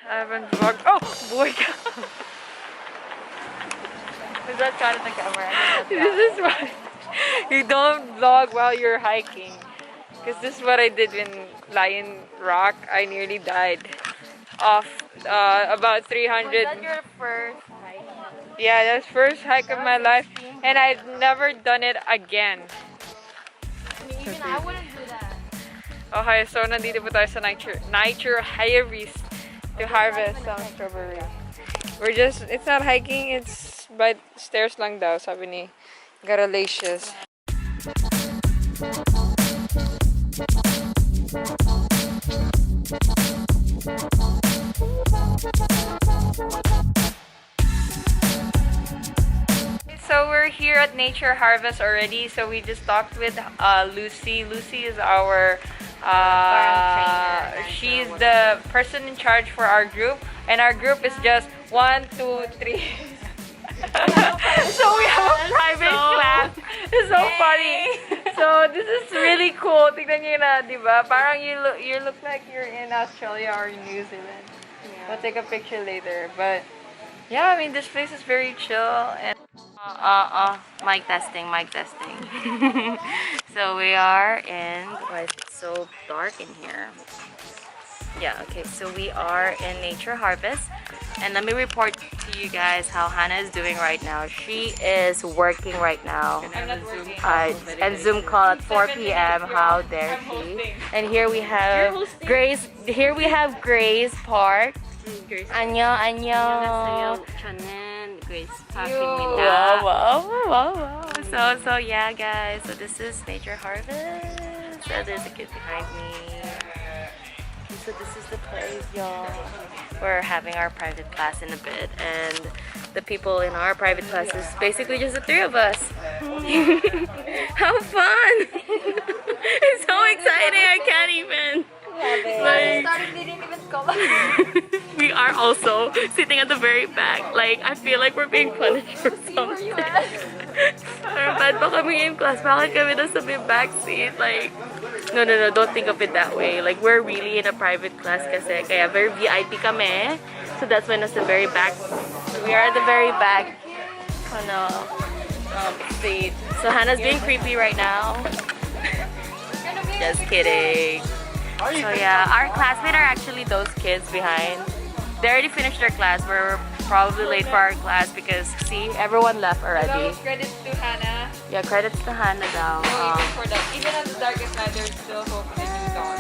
I haven't vlogged. Oh, boy. Is that shot at the camera? This is why you don't vlog while you're hiking. Because this is what I did in Lion Rock. I nearly died off about 300. Was that your first hike? Yeah, that's first hike of my life. And I've never done it again. I mean, even I wouldn't do that. Okay, so nandito po tayo sa nature highways to harvest some strawberry. We're just, it's not hiking, it's by stairs lang daw, sabi ni Garalacious. So we're here at Nature Harvest already. So we just talked with Lucy. Lucy is our she's the person in charge for our group, and our group is just 1, 2, 3. So we have a private class. It's so funny. So this is really cool. Tignan niyo na, di ba? Parang you look like you're in Australia or New Zealand. Yeah. We'll take a picture later, but yeah, I mean this place is very chill and. Mic testing. So we are in, why is it so dark in here? Yeah, okay, so we are in Nature Harvest. And let me report to you guys how Hannah is doing right now. She is working right now. And Zoom call at 4 p.m. How dare she? And here we have Grace. Here we have Grace Park. Annyeong. Grace wow. So yeah guys, so this is Nature Harvest. So there's a kid behind me. So this is the place, y'all. We're having our private class in a bit, and the people in our private class is basically just the 3 of us. How fun! It's so exciting, I can't even. We are also sitting at the very back. Like, I feel like we're being punished for something. Pero bad pa kami in class. Bakit kami nasa may back seat? Like, no, don't think of it that way. Like, we're really in a private class kasi. Kaya very VIP kami. So that's why nasa very back. We are at the very back. Seat. So Hannah's being creepy right now. Just kidding. So yeah, our classmates are actually those kids behind. They already finished their class. We're probably late for our class because, see, everyone left already. Credits to Hannah. Yeah, credits to Hannah daw. No, even for that. Even at the darkest night, there's still hope in the dawn.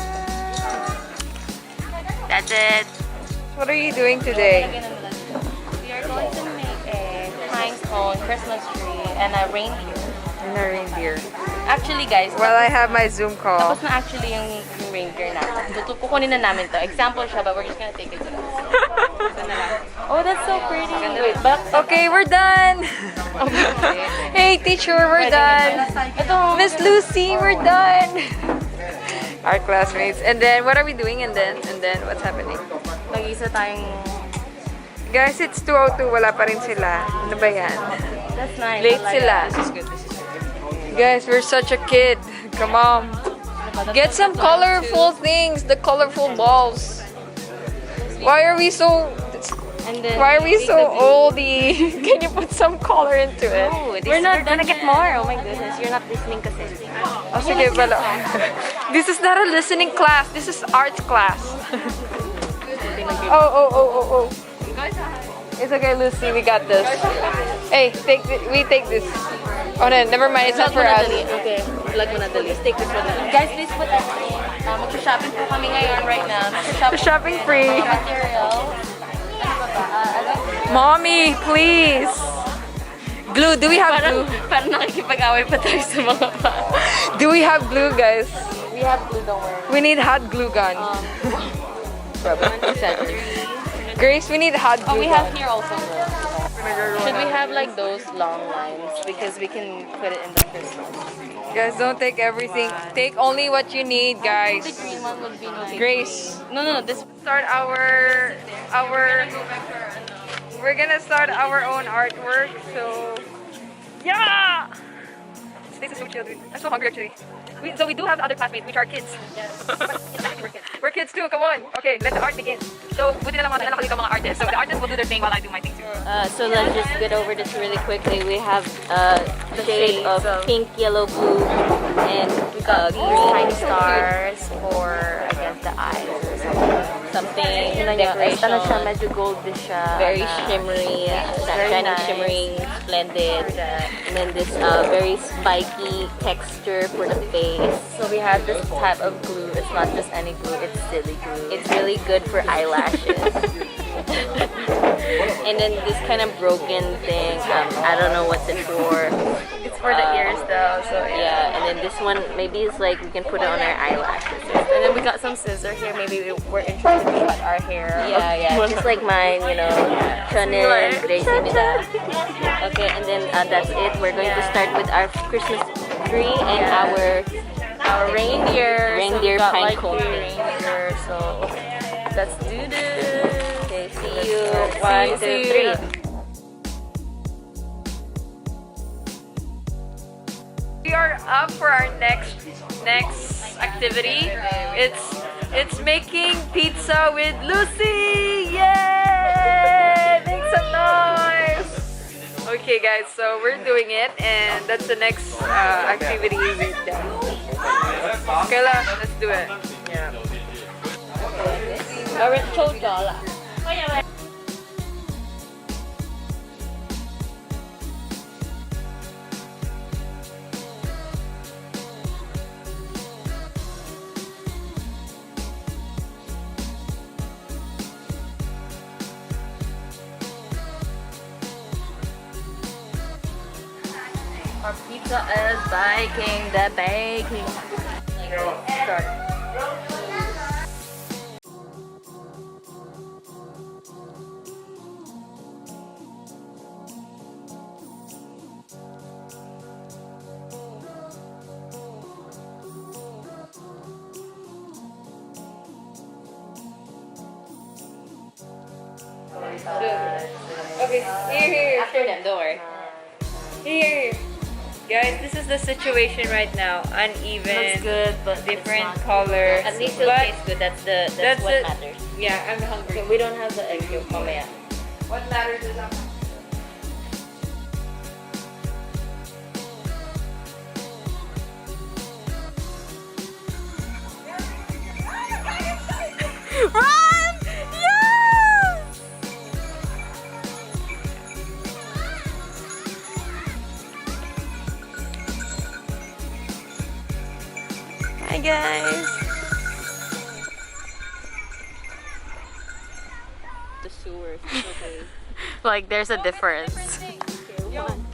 That's it. What are you doing today? We are going to make a pine cone Christmas tree and a reindeer. Actually, guys, Well, I have my Zoom call. tapos na actually yung reindeer natin. Kukunin na namin to. Example siya, but we're just gonna take it to this. Oh, that's so pretty. Wait, back. Okay, we're done. Hey, teacher, we're done. Miss Lucy, we're done. Our classmates. And then, what are we doing? And then what's happening? Nag-isa tayong... Guys, it's 2:02. Wala pa rin sila. Ano ba yan? That's nice. Late sila. This is good. Guys, we're such a kid. Come on. Get some colorful things. The colorful balls. Why are we so... Why are we so oldie? Can you put some color into it? Oh, we're gonna get more. Oh my goodness, you're not listening kasi. Oh, sige, wala. This is not a listening class. This is arts class. Oh. It's okay, Lucy. We got this. Hey, we take this. Oh, no, never mind. It's not for us. Okay, vlog mo na dali. Take this one. Guys, please put that. Mag-shopping po kami ngayon right now. Shopping free. Material. Mommy, please. Glue. Do we have glue? Parang nakikipag-away pa tayo sa mga pa. Do we have glue, guys? We have glue, don't worry. We need hot glue gun. Grace, we need hot glue Oh, we gun. have here also. Should we have like those long lines? Because we can put it in the Christmas. Guys, don't take everything. Take only what you need, guys. The green one would be no big Grace. deal. No, this. Start our we're gonna start our own artwork, so yeah. This is so chill, dude. I'm so hungry actually. So we do have other classmates, which are kids. We're kids too, come on. Okay, let the art begin. So, buti na lang mga dito mga artists. So the artists will do their thing while I do my thing too. So let's just get over this really quickly. We have the shade of pink, yellow, blue, and we got these tiny stars for, I guess, the eyes or something. Decoration. Medyo goldish siya. Very shimmery, shining, shimmering, splendid. And then this very spiky texture for the face. So we have this type of glue. It's not just any glue, it's silly glue. It's really good for eyelashes. And then this kind of broken thing, I don't know what's it for. It's for the ears though, so yeah. And then this one, maybe it's like we can put it on our eyelashes. And then we got some scissors here. Maybe we're interested to cut our hair. Yeah, just like mine, you know. Chonen, okay, and then that's it. We're going to start with our Christmas tree and our reindeer. Reindeer pine cone. Reindeer, so let's do this. Okay, see you. 1, 2, 3. We are up for our next activity. It's making pizza with Lucy. Yay! Make some noise. Okay, guys, so we're doing it, and that's the next activity we've done. Okay, let's do it. Yeah. Our pizza is baking, the baking. Start. Okay, here. After them, don't worry. Here. Guys, this is the situation right now. Uneven. Looks good, but different colors. At least it tastes good. That's what it. matters. Yeah, I'm hungry. We don't have the egg yolk, mamaya. What matters is I'm Run! Yes! Hi guys. The sewers. Okay. Like there's a difference. Okay, 1.